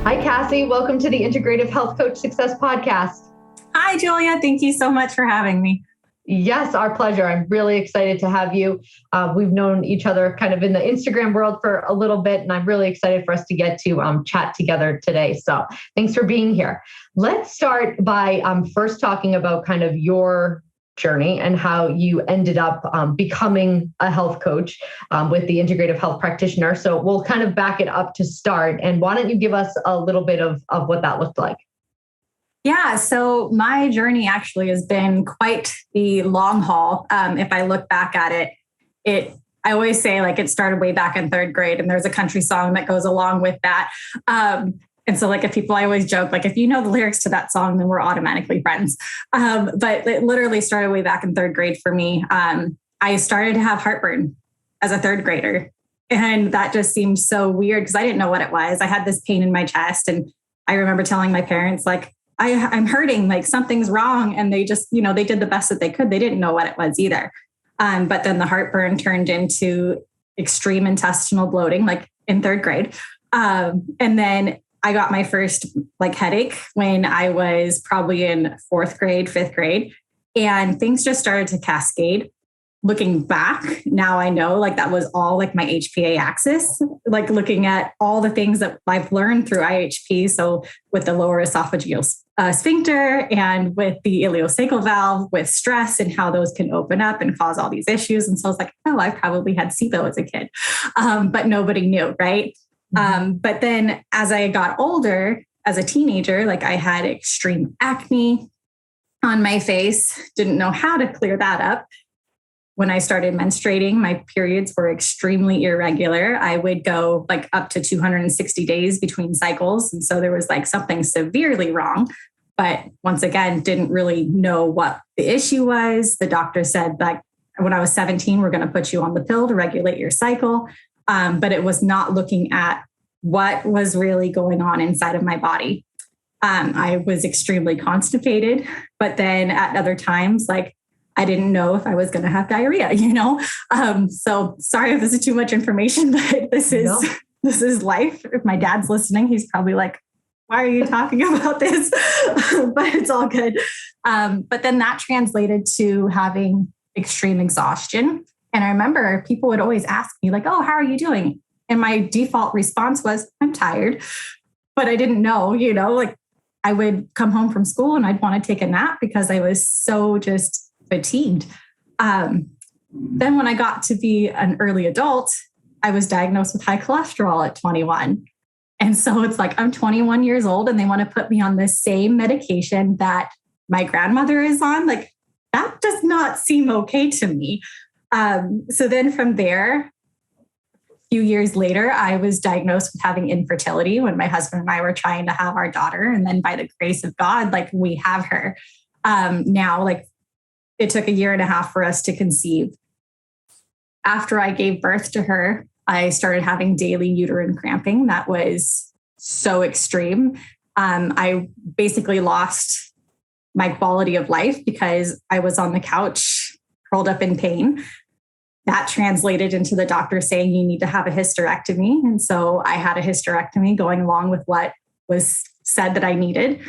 Hi, Cassie. Welcome to the Integrative Health Coach Success Podcast. Hi, Julia. Thank you so much for having me. Yes, our pleasure. I'm really excited to have you. We've known each other kind of in the Instagram world for a little bit, and I'm really excited for us to get to chat together today. So thanks for being here. Let's start by first talking about kind of your journey and how you ended up becoming a health coach with the Integrative Health Practitioner. So we'll kind of back it up to start. And why don't you give us a little bit of what that looked like? Yeah, so my journey actually has been quite the long haul. If I look back at it, I always say like it started way back in third grade, and there's a country song that goes along with that. And so like I always joke, like if you know the lyrics to that song, then we're automatically friends. But it literally started way back in third grade for me. I started to have heartburn as a third grader. And that just seemed so weird because I didn't know what it was. I had this pain in my chest. And I remember telling my parents, like, I'm hurting, like something's wrong. And they just, they did the best that they could. They didn't know what it was either. But then the heartburn turned into extreme intestinal bloating, like in third grade. And then I got my first like headache when I was probably in fourth grade, fifth grade, and things just started to cascade. Looking back, now I know like that was all like my HPA axis, like looking at all the things that I've learned through IHP. So with the lower esophageal sphincter and with the ileocecal valve, with stress and how those can open up and cause all these issues. And so I was like, oh, I probably had SIBO as a kid, but nobody knew, right? But then as I got older, as a teenager, like I had extreme acne on my face, didn't know how to clear that up. When I started menstruating, my periods were extremely irregular. I would go like up to 260 days between cycles. And so there was like something severely wrong. But once again, didn't really know what the issue was. The doctor said like when I was 17, we're going to put you on the pill to regulate your cycle. But it was not looking at what was really going on inside of my body. I was extremely constipated, but then at other times, like I didn't know if I was going to have diarrhea, So sorry if this is too much information, but this is life. If my dad's listening, he's probably like, why are you talking about this? But it's all good. But then that translated to having extreme exhaustion. And I remember people would always ask me like, oh, how are you doing? And my default response was, I'm tired. But I didn't know, like I would come home from school and I'd want to take a nap because I was so just fatigued. Then when I got to be an early adult, I was diagnosed with high cholesterol at 21. And so it's like, I'm 21 years old and they want to put me on the same medication that my grandmother is on. Like that does not seem okay to me. So then from there, a few years later, I was diagnosed with having infertility when my husband and I were trying to have our daughter. And then by the grace of God, like we have her now, like it took 1.5 years for us to conceive. After I gave birth to her, I started having daily uterine cramping. That was so extreme. I basically lost my quality of life because I was on the couch, curled up in pain. That translated into the doctor saying you need to have a hysterectomy. And so I had a hysterectomy going along with what was said that I needed.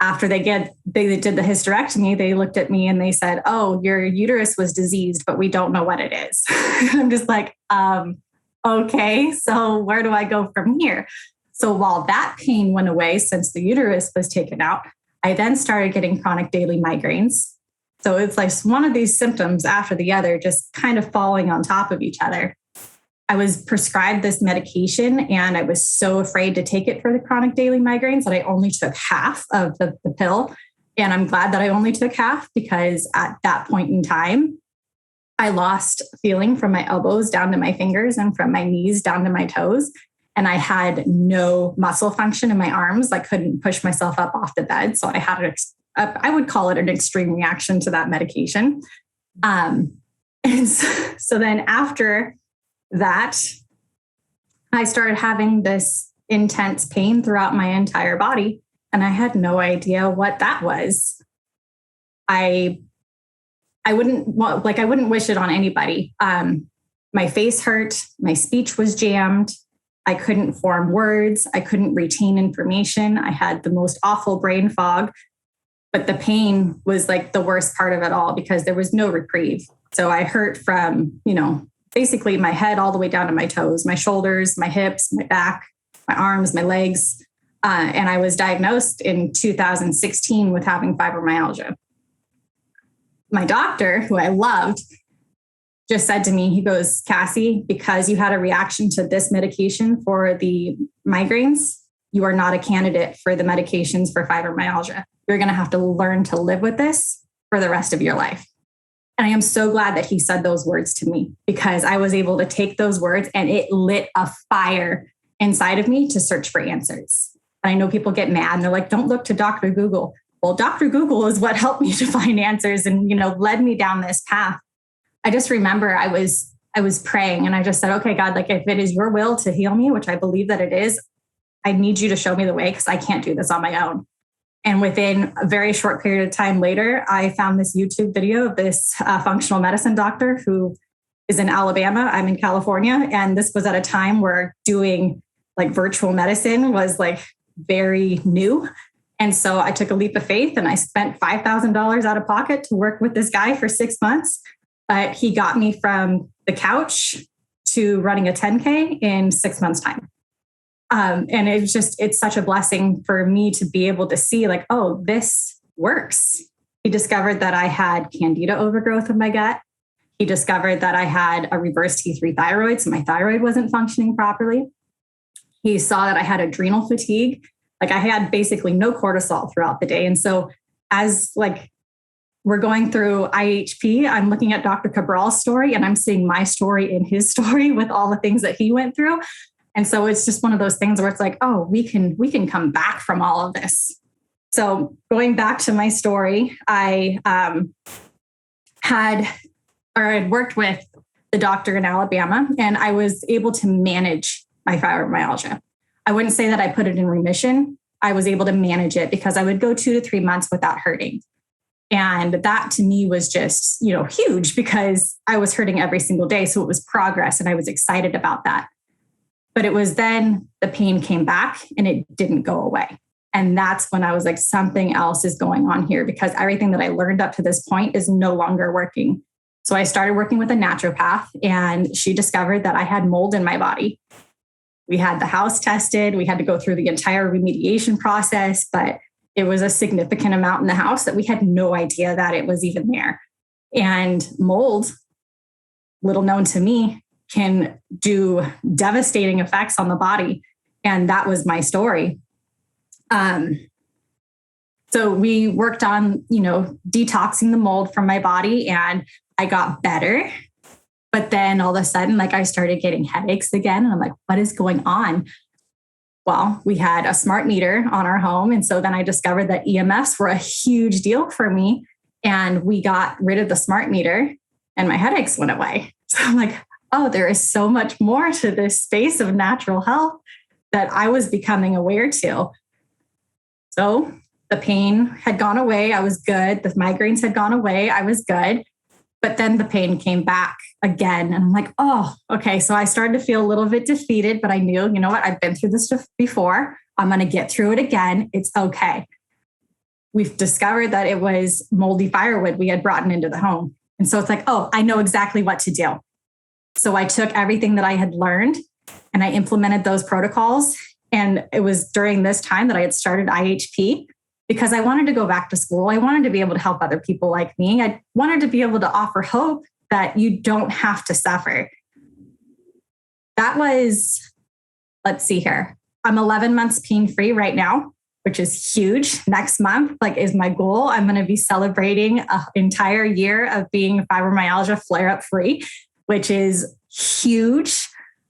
After they did the hysterectomy, they looked at me and they said, oh, your uterus was diseased, but we don't know what it is. I'm just like, okay, so where do I go from here? So while that pain went away since the uterus was taken out, I then started getting chronic daily migraines. So it's like one of these symptoms after the other, just kind of falling on top of each other. I was prescribed this medication and I was so afraid to take it for the chronic daily migraines that I only took half of the pill. And I'm glad that I only took half because at that point in time, I lost feeling from my elbows down to my fingers and from my knees down to my toes. And I had no muscle function in my arms. I couldn't push myself up off the bed. So I had I would call it an extreme reaction to that medication. And so then after that, I started having this intense pain throughout my entire body. And I had no idea what that was. I wouldn't wish it on anybody. My face hurt. My speech was jammed. I couldn't form words. I couldn't retain information. I had the most awful brain fog. But the pain was like the worst part of it all because there was no reprieve. So I hurt from, basically my head all the way down to my toes, my shoulders, my hips, my back, my arms, my legs. And I was diagnosed in 2016 with having fibromyalgia. My doctor, who I loved, just said to me, he goes, Cassie, because you had a reaction to this medication for the migraines, you are not a candidate for the medications for fibromyalgia. You're going to have to learn to live with this for the rest of your life. And I am so glad that he said those words to me because I was able to take those words and it lit a fire inside of me to search for answers. And I know people get mad and they're like, don't look to Dr. Google. Well, Dr. Google is what helped me to find answers and, led me down this path. I just remember I was praying and I just said, okay, God, like if it is your will to heal me, which I believe that it is, I need you to show me the way because I can't do this on my own. And within a very short period of time later, I found this YouTube video of this functional medicine doctor who is in Alabama. I'm in California. And this was at a time where doing like virtual medicine was like very new. And so I took a leap of faith and I spent $5,000 out of pocket to work with this guy for 6 months. But he got me from the couch to running a 10K in 6 months' time. And it's such a blessing for me to be able to see like, oh, this works. He discovered that I had candida overgrowth of my gut. He discovered that I had a reverse T3 thyroid, so my thyroid wasn't functioning properly. He saw that I had adrenal fatigue. Like I had basically no cortisol throughout the day. And so as like we're going through IHP, I'm looking at Dr. Cabral's story and I'm seeing my story in his story with all the things that he went through. And so it's just one of those things where it's like, oh, we can come back from all of this. So going back to my story, I had worked with the doctor in Alabama and I was able to manage my fibromyalgia. I wouldn't say that I put it in remission. I was able to manage it because I would go 2 to 3 months without hurting. And that to me was just, huge because I was hurting every single day. So it was progress and I was excited about that. But it was then the pain came back and it didn't go away. And that's when I was like, something else is going on here because everything that I learned up to this point is no longer working. So I started working with a naturopath and she discovered that I had mold in my body. We had the house tested. We had to go through the entire remediation process, but it was a significant amount in the house that we had no idea that it was even there. And mold, little known to me, can do devastating effects on the body. And that was my story. So we worked on, detoxing the mold from my body and I got better. But then all of a sudden, like I started getting headaches again. And I'm like, what is going on? Well, we had a smart meter on our home. And so then I discovered that EMFs were a huge deal for me. And we got rid of the smart meter and my headaches went away. So I'm like, oh, there is so much more to this space of natural health that I was becoming aware to. So the pain had gone away. I was good. The migraines had gone away. I was good. But then the pain came back again. And I'm like, oh, okay. So I started to feel a little bit defeated, but I knew, you know what? I've been through this stuff before. I'm going to get through it again. It's okay. We've discovered that it was moldy firewood we had brought into the home. And so it's like, oh, I know exactly what to do. So I took everything that I had learned and I implemented those protocols. And it was during this time that I had started IHP because I wanted to go back to school. I wanted to be able to help other people like me. I wanted to be able to offer hope that you don't have to suffer. That was, let's see here. I'm 11 months pain-free right now, which is huge. Next month, is my goal. I'm going to be celebrating an entire year of being fibromyalgia flare-up free, which is huge.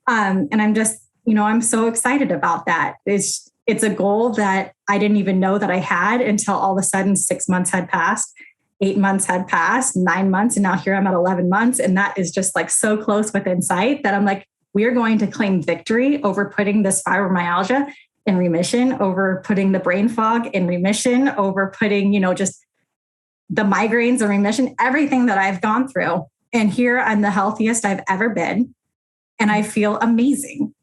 And I'm just, I'm so excited about that. It's a goal that I didn't even know that I had until all of a sudden 6 months had passed, 8 months had passed, 9 months. And now here I'm at 11 months. And that is just so close within sight that I'm like, we're going to claim victory over putting this fibromyalgia in remission, over putting the brain fog in remission, over putting, just the migraines in remission, everything that I've gone through. And here I'm the healthiest I've ever been. And I feel amazing.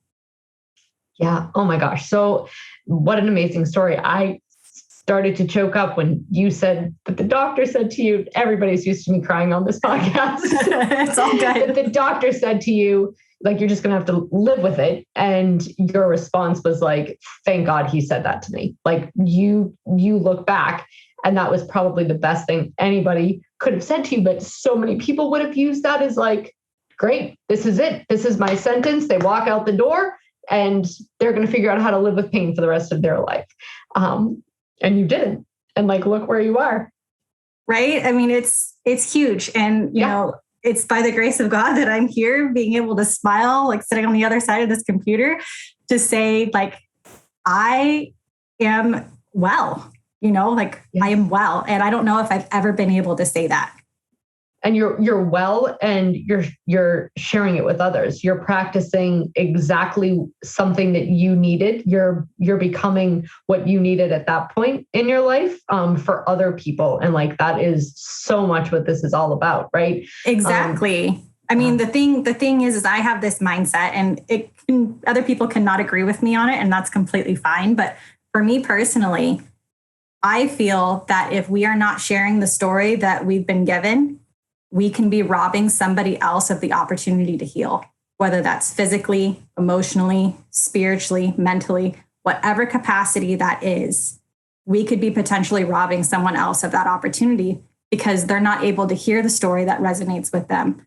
Yeah. Oh my gosh. So what an amazing story. I started to choke up when you said that the doctor said to you, everybody's used to me crying on this podcast. It's all good. That the doctor said to you, like, you're just going to have to live with it. And your response was like, thank God he said that to me. Like you look back and that was probably the best thing anybody could have said to you. But so many people would have used that as like, great, this is it. This is my sentence. They walk out the door and they're going to figure out how to live with pain for the rest of their life. And you didn't. And like, look where you are. Right. I mean, it's huge. And, you know, it's by the grace of God that I'm here being able to smile, like sitting on the other side of this computer to say like, I am well, you know, like I am well. And I don't know if I've ever been able to say that. And you're well, and you're sharing it with others. You're practicing exactly something that you needed. You're becoming what you needed at that point in your life for other people. And like, that is so much what this is all about, right? Exactly. I mean, the thing is I have this mindset, and other people cannot agree with me on it, and that's completely fine. But for me personally, I feel that if we are not sharing the story that we've been given, we can be robbing somebody else of the opportunity to heal, whether that's physically, emotionally, spiritually, mentally, whatever capacity that is. We could be potentially robbing someone else of that opportunity because they're not able to hear the story that resonates with them.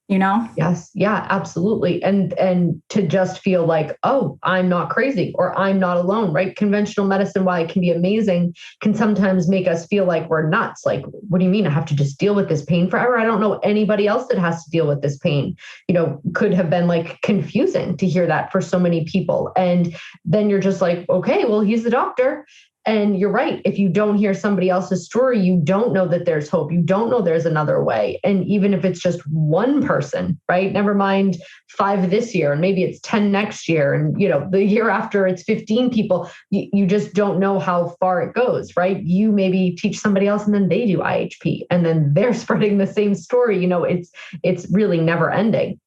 You know? Yes. Yeah, absolutely. And to just feel like, oh, I'm not crazy or I'm not alone, right? Conventional medicine, while it can be amazing, can sometimes make us feel like we're nuts. Like, what do you mean I have to just deal with this pain forever? I don't know anybody else that has to deal with this pain. You know, could have been like confusing to hear that for so many people. And then you're just like, okay, well, he's the doctor. And you're right. If you don't hear somebody else's story, you don't know that there's hope. You don't know there's another way. And even if it's just one person, right? Never mind 5 this year, and maybe it's 10 next year. And, you know, the year after it's 15 people, you just don't know how far it goes, right? You maybe teach somebody else and then they do IHP and then they're spreading the same story. You know, it's really never ending.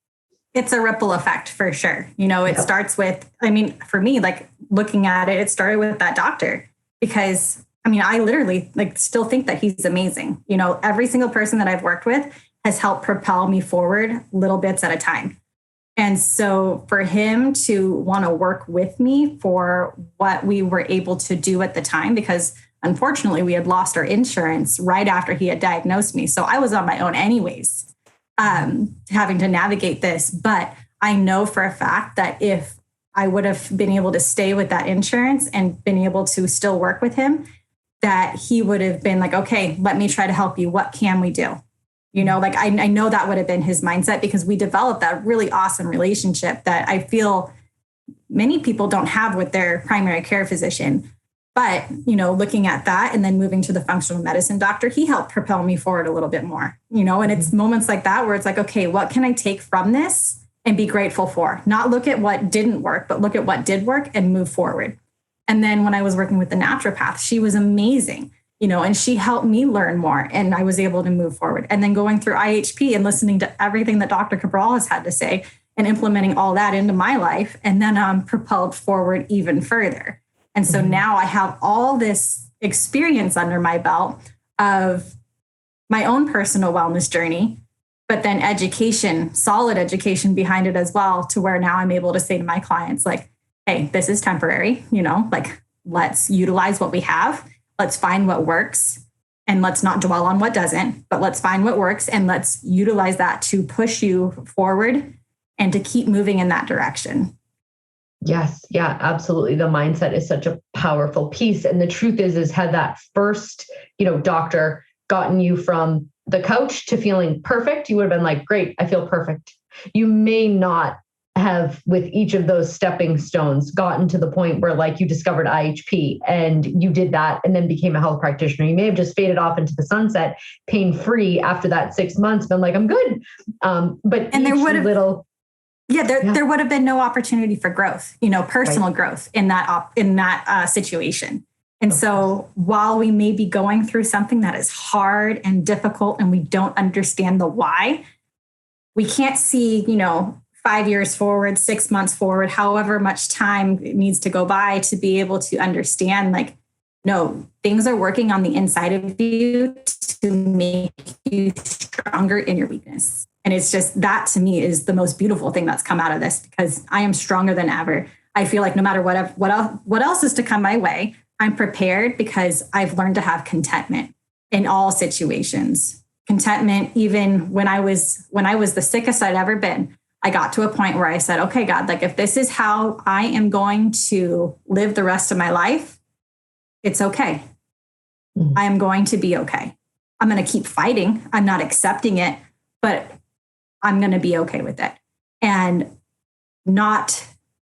It's a ripple effect for sure. You know, it starts with, I mean, for me, like looking at it, it started with that doctor. Because I mean, I literally like still think that he's amazing. You know, every single person that I've worked with has helped propel me forward little bits at a time. And so for him to want to work with me for what we were able to do at the time, because unfortunately we had lost our insurance right after he had diagnosed me. So I was on my own anyways, having to navigate this. But I know for a fact that if I would have been able to stay with that insurance and been able to still work with him, that he would have been like, okay, let me try to help you. What can we do? You know, like I know that would have been his mindset because we developed that really awesome relationship that I feel many people don't have with their primary care physician. But, you know, looking at that and then moving to the functional medicine doctor, he helped propel me forward a little bit more, you know, and it's moments like that where it's like, okay, what can I take from this and be grateful for? Not look at what didn't work, but look at what did work and move forward. And then when I was working with the naturopath, she was amazing, you know, and she helped me learn more and I was able to move forward. And then going through IHP and listening to everything that Dr. Cabral has had to say and implementing all that into my life. And then I'm propelled forward even further. And so now I have all this experience under my belt of my own personal wellness journey, but then education, solid education behind it as well, to where now I'm able to say to my clients, like, hey, this is temporary, you know, like, let's utilize what we have. Let's find what works and let's not dwell on what doesn't, but let's find what works and let's utilize that to push you forward and to keep moving in that direction. Yes. Yeah, absolutely. The mindset is such a powerful piece. And the truth is had that first, you know, doctor gotten you from the couch to feeling perfect, you would have been like, great, I feel perfect. You may not have, with each of those stepping stones, gotten to the point where like you discovered IHP and you did that and then became a health practitioner. You may have just faded off into the sunset, pain-free after that 6 months, been like, I'm good. But and there would have little... there would have been no opportunity for growth, you know, personal growth in that situation. And so while we may be going through something that is hard and difficult and we don't understand the why, we can't see, you know, 5 years forward, 6 months forward, however much time it needs to go by to be able to understand, like, no, things are working on the inside of you to make you stronger in your weakness. And it's just, that to me is the most beautiful thing that's come out of this, because I am stronger than ever. I feel like no matter what else is to come my way, I'm prepared because I've learned to have contentment in all situations. Contentment, even when I was the sickest I'd ever been, I got to a point where I said, okay, God, like if this is how I am going to live the rest of my life, it's okay. I am going to be okay. I'm going to keep fighting. I'm not accepting it, but I'm going to be okay with it. And not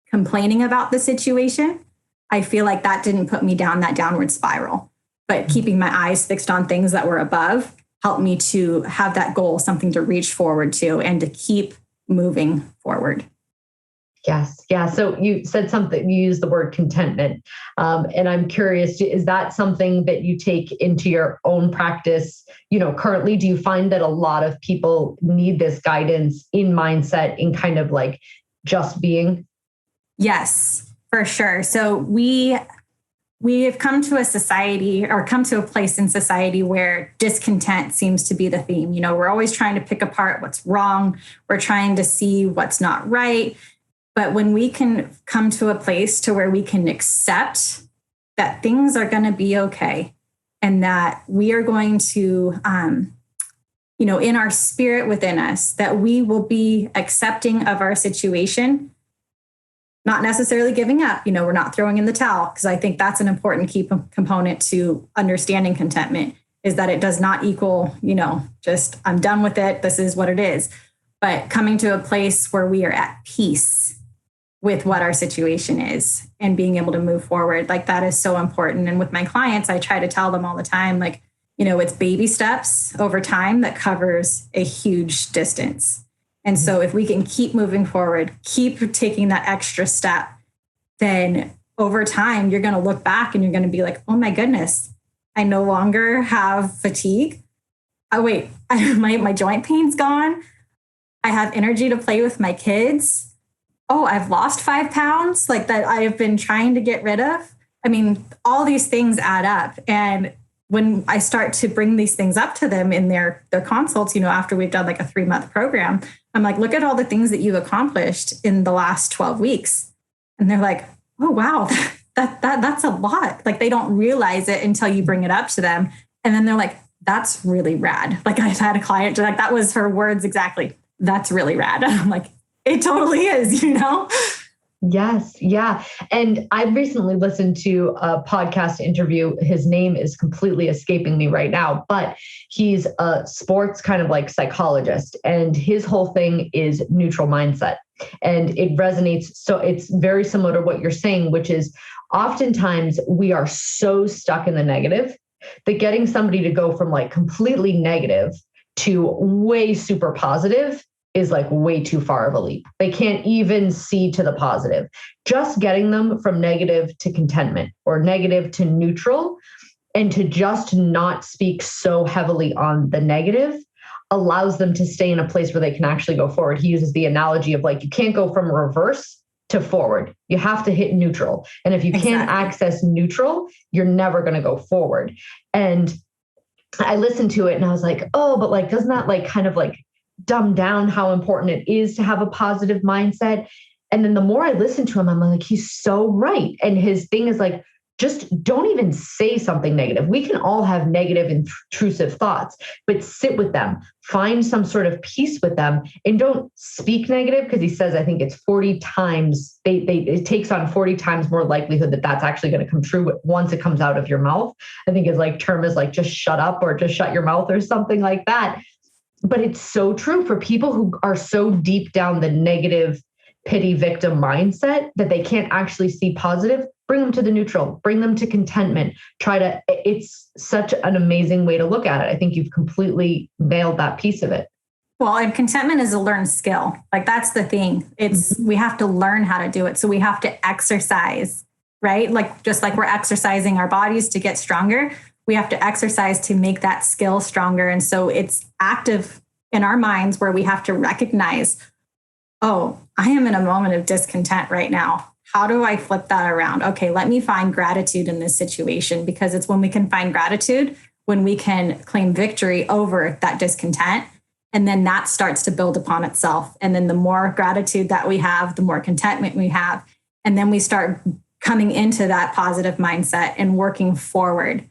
complaining about the situation, I feel like that didn't put me down that downward spiral. But keeping my eyes fixed on things that were above helped me to have that goal, something to reach forward to and to keep moving forward. Yes. Yeah. So you said something, you used the word contentment. And I'm curious, is that something that you take into your own practice? Currently, do you find that a lot of people need this guidance in mindset, in kind of like just being? Yes, for sure. So we have come to a society, or come to a place in society where discontent seems to be the theme. We're always trying to pick apart what's wrong. We're trying to see what's not right. But when we can come to a place to where we can accept that things are going to be okay, and that we are going to, in our spirit within us, that we will be accepting of our situation, not necessarily giving up. We're not throwing in the towel, because I think that's an important key component to understanding contentment, is that it does not equal, just I'm done with it. This is what it is. But coming to a place where we are at peace with what our situation is and being able to move forward, like that is so important. And with my clients, I try to tell them all the time, like, it's baby steps over time that covers a huge distance. And so if we can keep moving forward, keep taking that extra step, then over time, you're going to look back and you're going to be like, oh my goodness, I no longer have fatigue. Oh, wait, my joint pain's gone. I have energy to play with my kids. Oh, I've lost 5 pounds, like that I have been trying to get rid of. I mean, all these things add up. And when I start to bring these things up to them in their consults, after we've done like a 3-month program, I'm like, look at all the things that you've accomplished in the last 12 weeks. And they're like, oh, wow, that's a lot. Like they don't realize it until you bring it up to them. And then they're like, that's really rad. Like I had a client, like that was her words exactly. That's really rad. I'm like, it totally is, Yes. Yeah. And I recently listened to a podcast interview. His name is completely escaping me right now, but he's a sports kind of like psychologist, and his whole thing is neutral mindset. And it resonates. So it's very similar to what you're saying, which is oftentimes we are so stuck in the negative that getting somebody to go from like completely negative to way super positive is like way too far of a leap. They can't even see to the positive. Just getting them from negative to contentment, or negative to neutral, and to just not speak so heavily on the negative allows them to stay in a place where they can actually go forward. He uses the analogy of like, you can't go from reverse to forward. You have to hit neutral. And if you can't access neutral, you're never going to go forward. And I listened to it and I was like, oh, but like, doesn't that like kind of like dumb down how important it is to have a positive mindset? And then the more I listen to him, I'm like, he's so right. And his thing is like, just don't even say something negative. We can all have negative, intrusive thoughts, but sit with them, find some sort of peace with them, and don't speak negative, because he says, I think it's 40 times, it takes on 40 times more likelihood that that's actually going to come true once it comes out of your mouth. I think his like term is like, just shut up, or just shut your mouth, or something like that. But it's so true for people who are so deep down the negative, pity victim mindset that they can't actually see positive. Bring them to the neutral, bring them to contentment. It's such an amazing way to look at it. I think you've completely nailed that piece of it. Well, and contentment is a learned skill. Like that's the thing. We have to learn how to do it. So we have to exercise, right? Like just like we're exercising our bodies to get stronger, we have to exercise to make that skill stronger. And so it's active in our minds where we have to recognize, oh, I am in a moment of discontent right now. How do I flip that around? Okay, let me find gratitude in this situation, because it's when we can find gratitude, when we can claim victory over that discontent. And then that starts to build upon itself. And then the more gratitude that we have, the more contentment we have. And then we start coming into that positive mindset and working forward.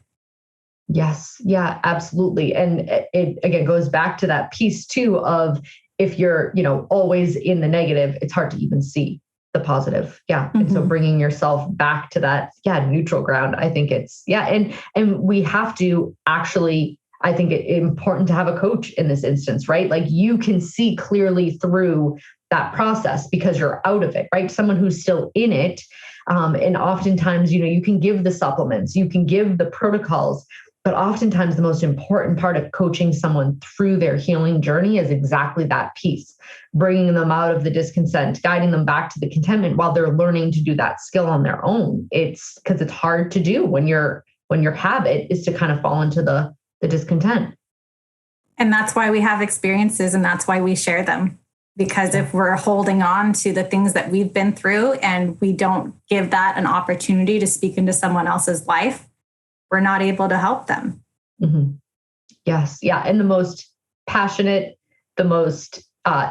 Yes. Yeah, absolutely. And it again goes back to that piece too of, if you're, always in the negative, it's hard to even see the positive. Yeah. And so bringing yourself back to that, neutral ground, I think it's, and we have to actually, I think it's important to have a coach in this instance, right? Like you can see clearly through that process because you're out of it, right? Someone who's still in it. And oftentimes, you can give the supplements, you can give the protocols, but oftentimes the most important part of coaching someone through their healing journey is exactly that piece, bringing them out of the discontent, guiding them back to the contentment while they're learning to do that skill on their own. It's because it's hard to do when your habit is to kind of fall into the discontent. And that's why we have experiences, and that's why we share them. Because if we're holding on to the things that we've been through and we don't give that an opportunity to speak into someone else's life, we're not able to help them. Mm-hmm. Yes. Yeah. And the most passionate, the most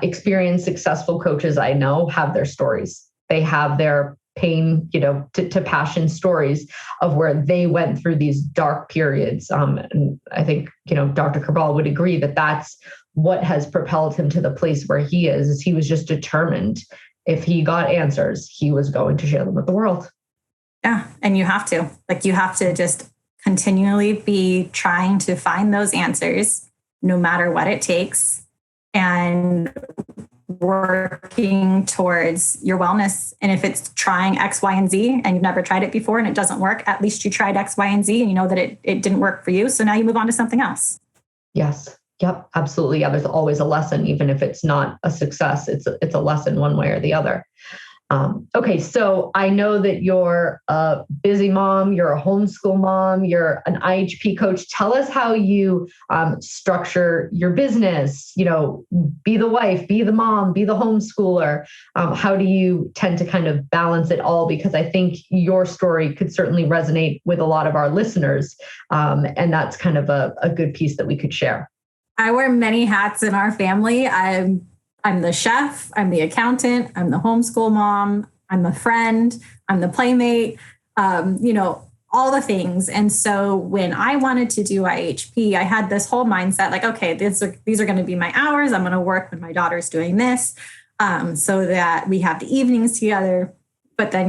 experienced, successful coaches I know have their stories. They have their pain, to passion stories of where they went through these dark periods. And I think, Dr. Cabral would agree that that's what has propelled him to the place where he is he was just determined. If he got answers, he was going to share them with the world. Yeah. And you have to just continually be trying to find those answers, no matter what it takes, and working towards your wellness. And if it's trying X, Y, and Z, and you've never tried it before and it doesn't work, at least you tried X, Y, and Z, and you know that it didn't work for you. So now you move on to something else. Yes. Yep. Absolutely. Yeah. There's always a lesson, even if it's not a success, it's a lesson one way or the other. Okay. So I know that you're a busy mom, you're a homeschool mom, you're an IHP coach. Tell us how you structure your business, be the wife, be the mom, be the homeschooler. How do you tend to kind of balance it all? Because I think your story could certainly resonate with a lot of our listeners. And that's kind of a good piece that we could share. I wear many hats in our family. I'm the chef, I'm the accountant, I'm the homeschool mom, I'm the friend, I'm the playmate, all the things. And so when I wanted to do IHP, I had this whole mindset like, okay, these are going to be my hours. I'm going to work when my daughter's doing this, so that we have the evenings together. But then,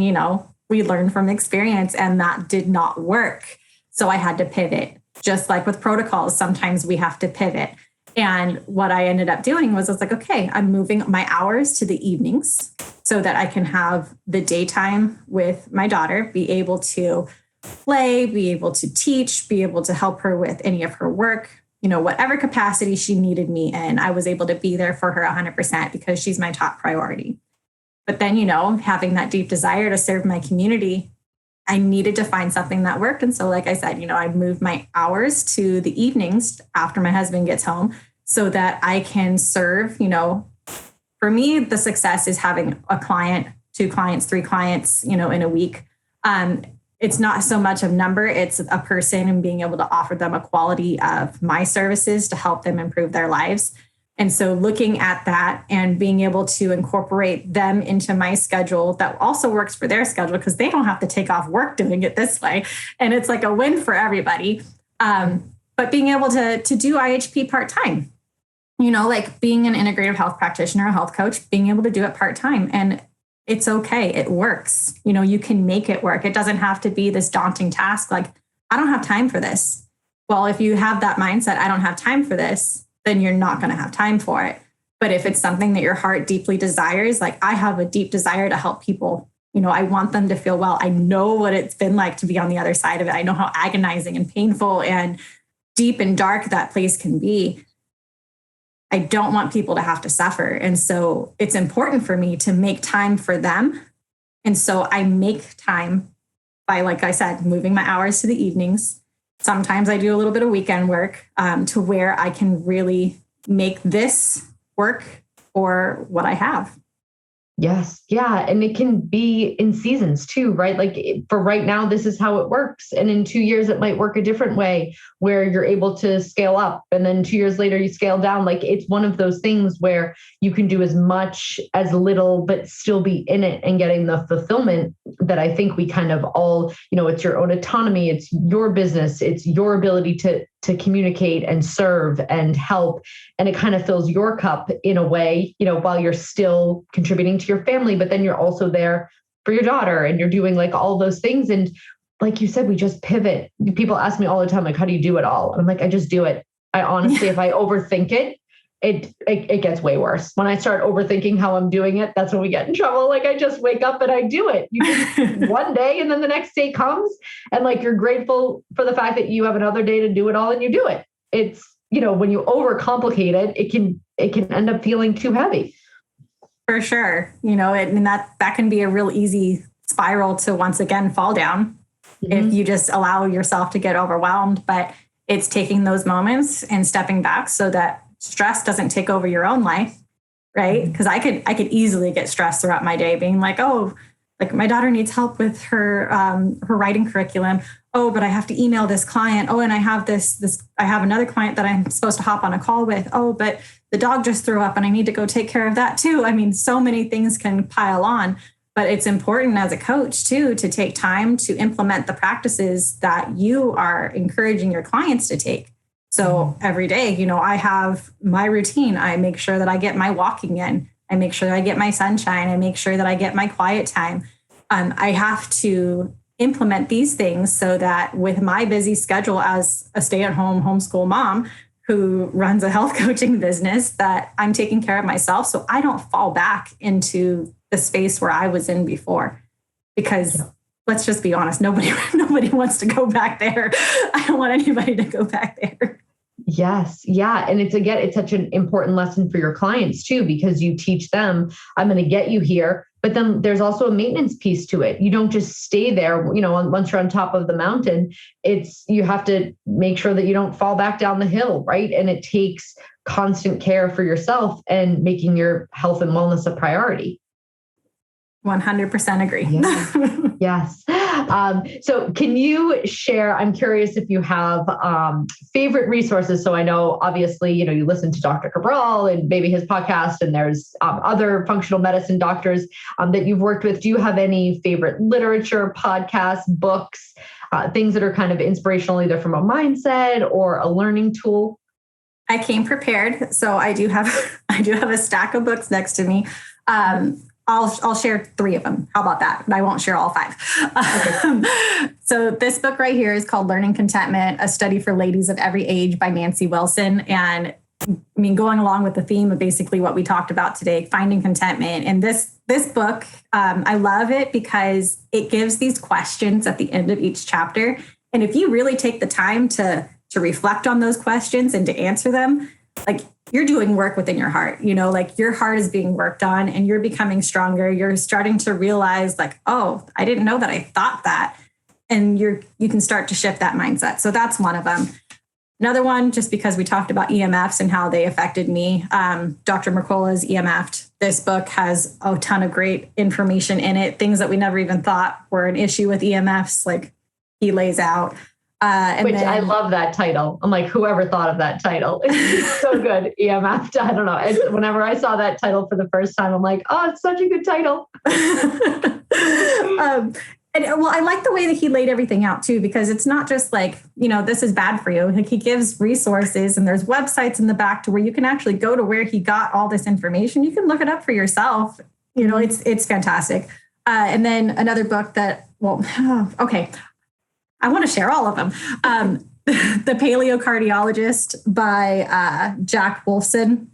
we learned from experience and that did not work. So I had to pivot. Just like with protocols, sometimes we have to pivot. And what I ended up doing was I was like, okay, I'm moving my hours to the evenings so that I can have the daytime with my daughter, be able to play, be able to teach, be able to help her with any of her work, whatever capacity she needed me in. I was able to be there for her 100% because she's my top priority. But then, having that deep desire to serve my community, I needed to find something that worked. And so, like I said, I moved my hours to the evenings after my husband gets home so that I can serve, for me, the success is having a client, 2 clients, 3 clients, in a week. It's not so much of number, it's a person and being able to offer them a quality of my services to help them improve their lives. And so looking at that and being able to incorporate them into my schedule that also works for their schedule because they don't have to take off work doing it this way. And it's like a win for everybody. But being able to do IHP part-time, like being an integrative health practitioner, a health coach, being able to do it part-time. And it's okay. It works. You can make it work. It doesn't have to be this daunting task. Like, I don't have time for this. Well, if you have that mindset, I don't have time for this, then you're not going to have time for it. But if it's something that your heart deeply desires, like I have a deep desire to help people, I want them to feel well. I know what it's been like to be on the other side of it. I know how agonizing and painful and deep and dark that place can be. I don't want people to have to suffer. And so it's important for me to make time for them. And so I make time by, like I said, moving my hours to the evenings. Sometimes I do a little bit of weekend work to where I can really make this work for what I have. Yes. Yeah. And it can be in seasons too, right? Like for right now, this is how it works. And in 2 years, it might work a different way where you're able to scale up. And then 2 years later, you scale down. Like it's one of those things where you can do as much as little, but still be in it and getting the fulfillment that I think we kind of all, it's your own autonomy. It's your business. It's your ability to communicate and serve and help. And it kind of fills your cup in a way, while you're still contributing to your family, but then you're also there for your daughter and you're doing like all those things. And like you said, we just pivot. People ask me all the time, like, how do you do it all? And I'm like, I just do it. I honestly, if I overthink it, it gets way worse. When I start overthinking how I'm doing it, that's when we get in trouble. Like I just wake up and I do it. You just one day and then the next day comes and like you're grateful for the fact that you have another day to do it all and you do it. It's, when you overcomplicate it, it can end up feeling too heavy. For sure. And that can be a real easy spiral to once again fall down if you just allow yourself to get overwhelmed. But it's taking those moments and stepping back so that stress doesn't take over your own life, right? Because I could easily get stressed throughout my day, being like, oh, like my daughter needs help with her writing curriculum. Oh, but I have to email this client. Oh, and I have I have another client that I'm supposed to hop on a call with. Oh, but the dog just threw up and I need to go take care of that too. I mean, so many things can pile on, but it's important as a coach too, to take time to implement the practices that you are encouraging your clients to take. So every day, I have my routine. I make sure that I get my walking in. I make sure that I get my sunshine. I make sure that I get my quiet time. I have to implement these things so that with my busy schedule as a stay-at-home homeschool mom who runs a health coaching business, that I'm taking care of myself so I don't fall back into the space where I was in before. Because let's just be honest, nobody wants to go back there. I don't want anybody to go back there. Yes. Yeah. And it's such an important lesson for your clients too, because you teach them, I'm going to get you here, but then there's also a maintenance piece to it. You don't just stay there, once you're on top of the mountain, you have to make sure that you don't fall back down the hill. Right. And it takes constant care for yourself and making your health and wellness a priority. 100% agree. Yes. So can you share, I'm curious if you have favorite resources. So I know obviously, you listen to Dr. Cabral and maybe his podcast, and there's other functional medicine doctors that you've worked with. Do you have any favorite literature, podcasts, books, things that are kind of inspirational, either from a mindset or a learning tool? I came prepared. So I do have a stack of books next to me. I'll share 3 of them. How about that? I won't share all 5. Okay. So this book right here is called Learning Contentment, A Study for Ladies of Every Age by Nancy Wilson. And I mean, going along with the theme of basically what we talked about today, finding contentment. And this book, I love it because it gives these questions at the end of each chapter. And if you really take the time to reflect on those questions and to answer them, like you're doing work within your heart, like your heart is being worked on and you're becoming stronger. You're starting to realize like, oh, I didn't know that I thought that. And you can start to shift that mindset. So that's one of them. Another one, just because we talked about EMFs and how they affected me, Dr. Mercola's EMF'd. This book has a ton of great information in it. Things that we never even thought were an issue with EMFs, like he lays out. I love that title. I'm like, whoever thought of that title? It's so good. EMF. I don't know. Whenever I saw that title for the first time, I'm like, oh, it's such a good title. I like the way that he laid everything out too, because it's not just like, this is bad for you. Like he gives resources and there's websites in the back to where you can actually go to where he got all this information. You can look it up for yourself. It's fantastic. And then another book okay. I want to share all of them. The Paleocardiologist by Jack Wolfson.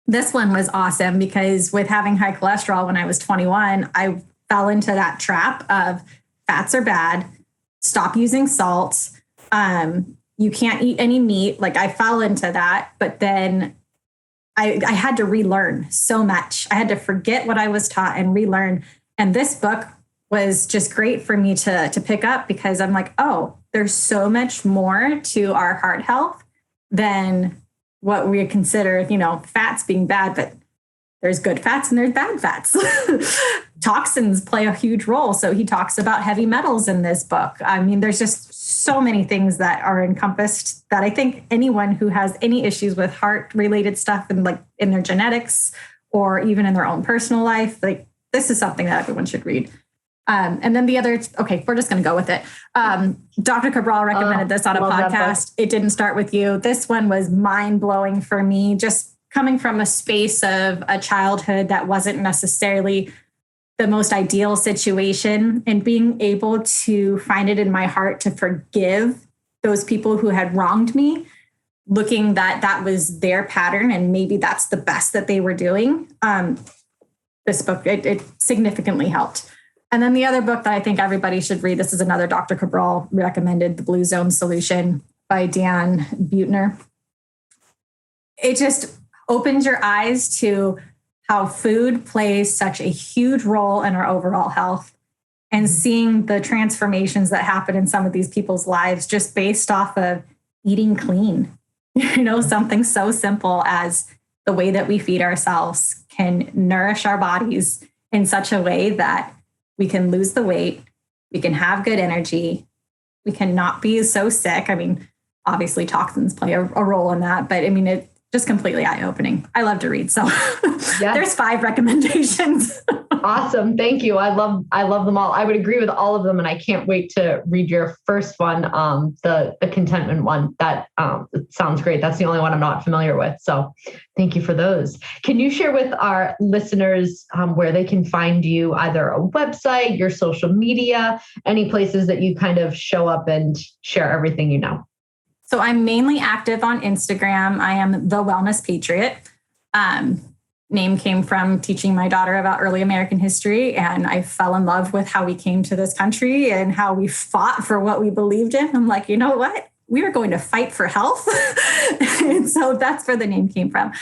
This one was awesome because with having high cholesterol when I was 21, I fell into that trap of fats are bad, stop using salt, you can't eat any meat. Like I fell into that, but then I had to relearn so much. I had to forget what I was taught and relearn. And this book was just great for me to pick up because I'm like, oh, there's so much more to our heart health than what we consider, fats being bad. But there's good fats and there's bad fats. Toxins play a huge role. So he talks about heavy metals in this book. I mean, there's just so many things that are encompassed that I think anyone who has any issues with heart related stuff and like in their genetics or even in their own personal life, like this is something that everyone should read. And then the other, okay, we're just going to go with it. Dr. Cabral recommended this on a podcast. It didn't start with you. This one was mind blowing for me, just coming from a space of a childhood that wasn't necessarily the most ideal situation and being able to find it in my heart to forgive those people who had wronged me, looking that was their pattern and maybe that's the best that they were doing. This book, it significantly helped. And then the other book that I think everybody should read, this is another Dr. Cabral recommended, The Blue Zone Solution by Dan Buettner. It just opens your eyes to how food plays such a huge role in our overall health and seeing the transformations that happen in some of these people's lives just based off of eating clean. You know, something so simple as the way that we feed ourselves can nourish our bodies in such a way that we can lose the weight, we can have good energy, we can not be so sick. I mean, obviously toxins play a role in that, but I mean, it's just completely eye-opening. I love to read. So There's 5 recommendations. Awesome. Thank you. I love them all. I would agree with all of them. And I can't wait to read your first one, the Contentment one. That sounds great. That's the only one I'm not familiar with. So thank you for those. Can you share with our listeners where they can find you, either a website, your social media, any places that you kind of show up and share everything you know? So I'm mainly active on Instagram. I am the Wellness Patriot. Name came from teaching my daughter about early American history, and I fell in love with how we came to this country and how we fought for what we believed in. I'm like, you know what? We are going to fight for health. And so that's where the name came from.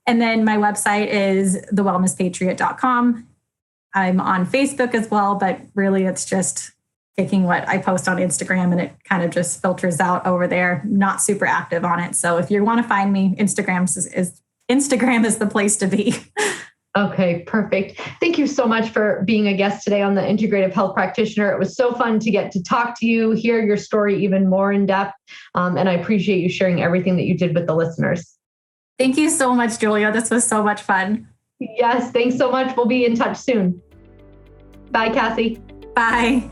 And then my website is thewellnesspatriot.com. I'm on Facebook as well, but really it's just taking what I post on Instagram and it kind of just filters out over there. Not super active on it. So if you want to find me, Instagram is the place to be. Okay, perfect. Thank you so much for being a guest today on the Integrative Health Practitioner. It was so fun to get to talk to you, hear your story even more in depth. And I appreciate you sharing everything that you did with the listeners. Thank you so much, Julia. This was so much fun. Yes, thanks so much. We'll be in touch soon. Bye, Cassie. Bye.